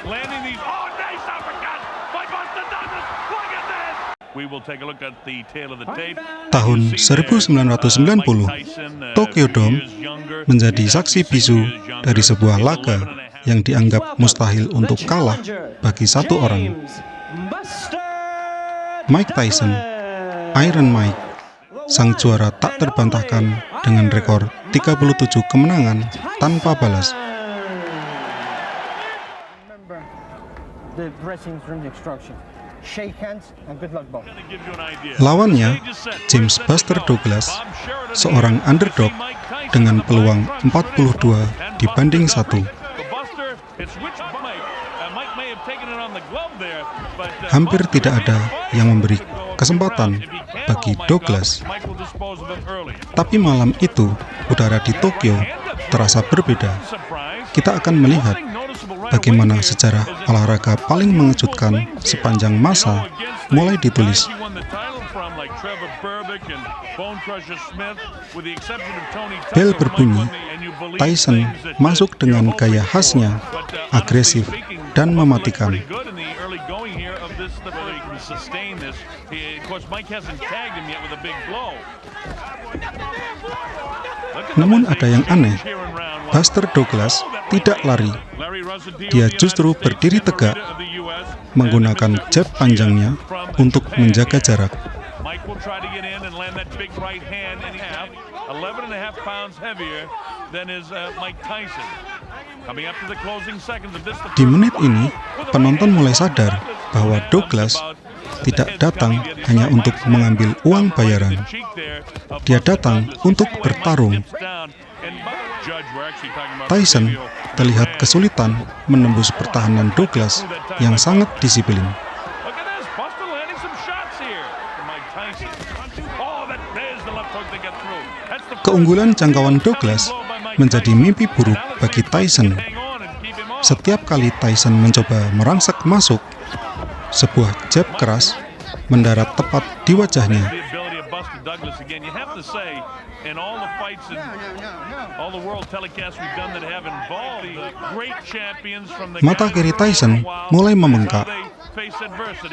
landing these. Oh, nice uppercut by Buster Douglas. Look at this. We will take a look at the tail of the tape. Tahun 1990, Tokyo Dome menjadi saksi bisu dari sebuah laga yang dianggap mustahil untuk kalah bagi satu orang. Mike Tyson, Iron Mike, sang juara tak terbantahkan dengan rekor 37 kemenangan tanpa balas. Lawannya, James Buster Douglas, seorang underdog dengan peluang 42 dibanding 1. Hampir tidak ada yang memberi kesempatan bagi Douglas. Tapi malam itu, udara di Tokyo terasa berbeda. Kita akan melihat bagaimana sejarah olahraga paling mengejutkan sepanjang masa mulai ditulis. Bel berbunyi, Tyson masuk dengan gaya khasnya, agresif dan mematikan. Namun ada yang aneh, Buster Douglas tidak lari. Dia justru berdiri tegak, menggunakan jab panjangnya untuk menjaga jarak. Di menit ini, penonton mulai sadar bahwa Douglas tidak datang hanya untuk mengambil uang bayaran. Dia datang untuk bertarung. Tyson terlihat kesulitan menembus pertahanan Douglas yang sangat disiplin. Keunggulan jangkauan Douglas menjadi mimpi buruk bagi Tyson. Setiap kali Tyson mencoba merangsek masuk, sebuah jab keras mendarat tepat di wajahnya. Mata kiri Tyson mulai membengkak.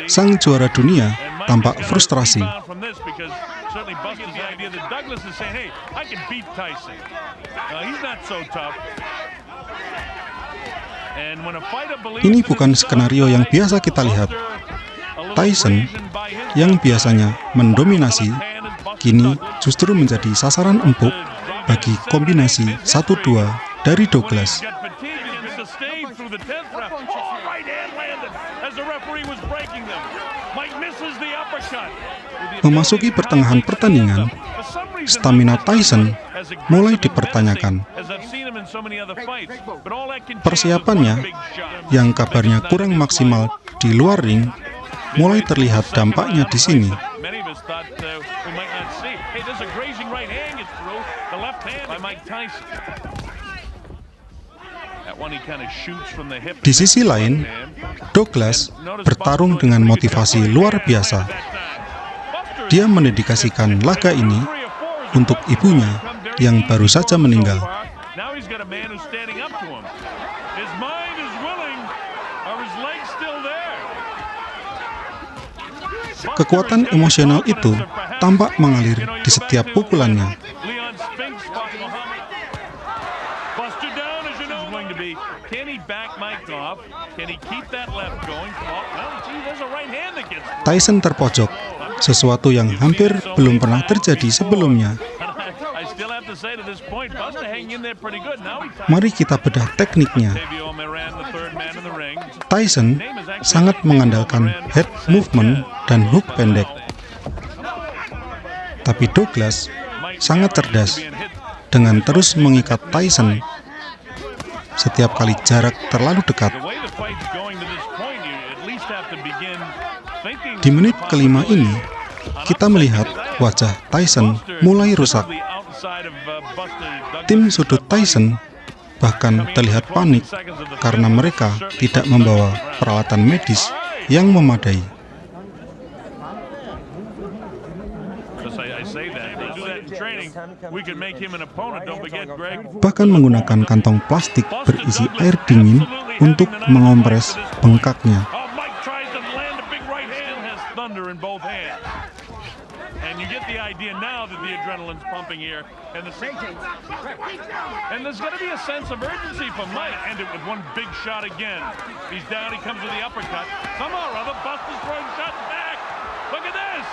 Sang juara dunia tampak frustrasi. Ini bukan skenario yang biasa kita lihat. Tyson, yang biasanya mendominasi, kini justru menjadi sasaran empuk bagi kombinasi 1-2 dari Douglas. Memasuki pertengahan pertandingan, stamina Tyson mulai dipertanyakan. Persiapannya, yang kabarnya kurang maksimal di luar ring, mulai terlihat dampaknya di sini. Di sisi lain, Douglas bertarung dengan motivasi luar biasa. Dia mendedikasikan laga ini untuk ibunya yang baru saja meninggal. Kekuatan emosional itu tampak mengalir di setiap pukulannya. Tyson terpojok, sesuatu yang hampir belum pernah terjadi sebelumnya. Mari kita bedah tekniknya. Tyson sangat mengandalkan head movement dan hook pendek. Tapi Douglas sangat cerdas dengan terus mengikat Tyson setiap kali jarak terlalu dekat. Di menit kelima ini, kita melihat wajah Tyson mulai rusak. Tim sudut Tyson bahkan terlihat panik karena mereka tidak membawa peralatan medis yang memadai. we could make him an opponent. Don't forget, Greg. bahkan menggunakan kantong plastik berisi air dingin untuk mengompres bengkaknya. Oh, Mike tries to land a big right hand, has thunder in both hands. And you get the idea now that the adrenaline's pumping here. And there's going to be a sense of urgency for Mike. And with one big shot again. He's down, he comes with the uppercut. Somehow or other, Buster's throwing shots back. Look at this.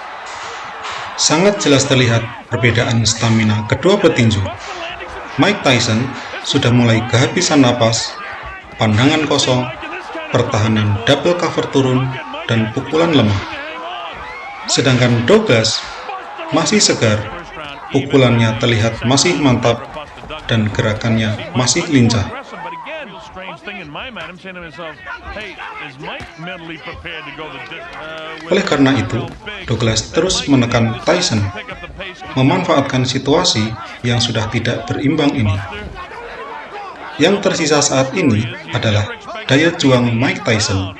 Sangat jelas terlihat perbedaan stamina kedua petinju. Mike Tyson sudah mulai kehabisan napas, pandangan kosong, pertahanan double cover turun, dan pukulan lemah. Sedangkan Douglas masih segar, pukulannya terlihat masih mantap, dan gerakannya masih lincah. Oleh karena itu, Douglas terus menekan Tyson, memanfaatkan situasi yang sudah tidak berimbang ini. Yang tersisa saat ini adalah daya juang Mike Tyson,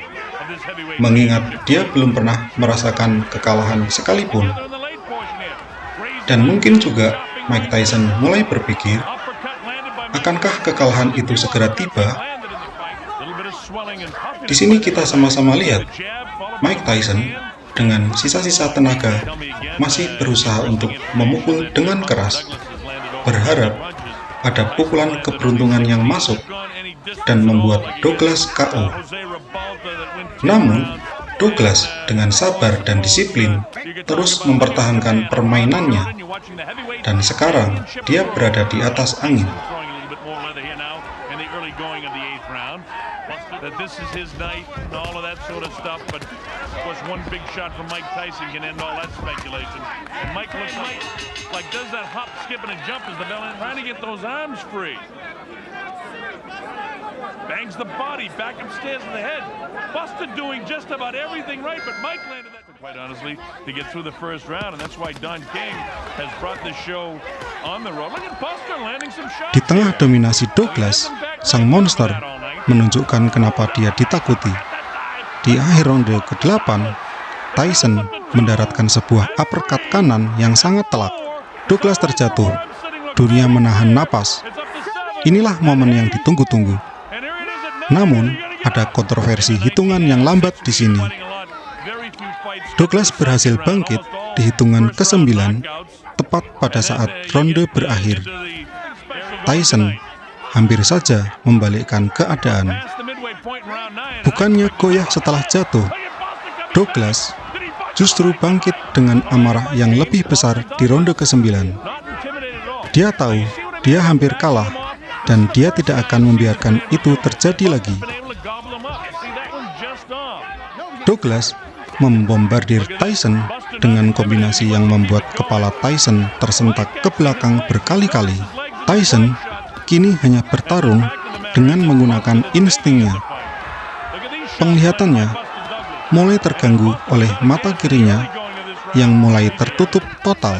mengingat dia belum pernah merasakan kekalahan sekalipun. Dan mungkin juga Mike Tyson mulai berpikir, akankah kekalahan itu segera tiba? Di sini kita sama-sama lihat Mike Tyson dengan sisa-sisa tenaga masih berusaha untuk memukul dengan keras, berharap ada pukulan keberuntungan yang masuk dan membuat Douglas KO. Namun, Douglas dengan sabar dan disiplin terus mempertahankan permainannya, dan sekarang dia berada di atas angin. That this is his night and all of that sort of stuff, but of course one big shot from Mike Tyson can end all that speculation. And Mike looks like does that hop, skip, and a jump as the villain trying to get those arms free. Bangs the body back upstairs in the head. Buster doing just about everything right, but Mike landed that, quite honestly, to get through the first round, and that's why Don King has brought the show on the road. Look at Buster landing some shots. Di tengah dominasi Douglas, sang monster menunjukkan kenapa dia ditakuti. Di akhir ronde ke-8, Tyson mendaratkan sebuah uppercut kanan yang sangat telak. Douglas terjatuh. Dunia menahan napas. Inilah momen yang ditunggu-tunggu. Namun, ada kontroversi hitungan yang lambat di sini. Douglas berhasil bangkit di hitungan ke-9, tepat pada saat ronde berakhir. Tyson hampir saja membalikkan keadaan. Bukannya goyah setelah jatuh, Douglas justru bangkit dengan amarah yang lebih besar di ronde ke-9. Dia tahu dia hampir kalah, dan dia tidak akan membiarkan itu terjadi lagi. Douglas membombardir Tyson dengan kombinasi yang membuat kepala Tyson tersentak ke belakang berkali-kali. Tyson kini hanya bertarung dengan menggunakan instingnya. Penglihatannya mulai terganggu oleh mata kirinya yang mulai tertutup total.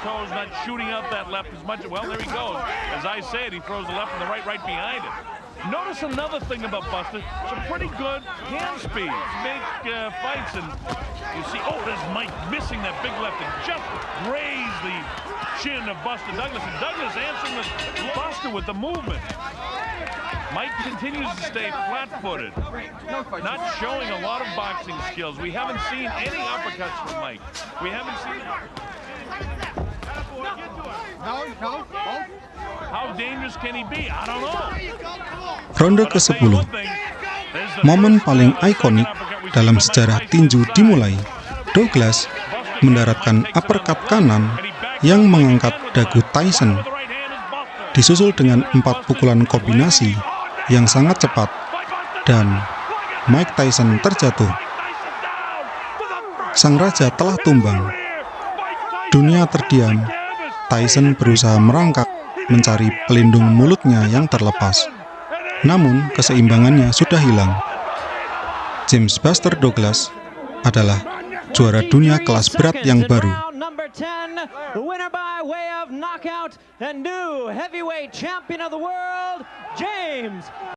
Toes not shooting out that left as much. Well, there he goes. As I said, he throws the left and the right behind him. Notice another thing about Buster, some pretty good hand speeds, make fights, and you see, oh, there's Mike missing that big left and just grazed the chin of Buster Douglas, and Douglas answering the Buster with the movement. Mike continues to stay flat-footed, not showing a lot of boxing skills. We haven't seen any uppercuts from Mike. We haven't seen How dangerous can he be? I don't know. Ronde ke-10, momen paling ikonik dalam sejarah tinju dimulai. Douglas mendaratkan uppercut kanan yang mengangkat dagu Tyson, disusul dengan 4 pukulan kombinasi yang sangat cepat, dan Mike Tyson terjatuh. Sang raja telah tumbang. Dunia terdiam. Tyson berusaha merangkak mencari pelindung mulutnya yang terlepas. Namun, keseimbangannya sudah hilang. James Buster Douglas adalah juara dunia kelas berat yang baru. 10, the winner by way of knockout and new heavyweight champion of the world, James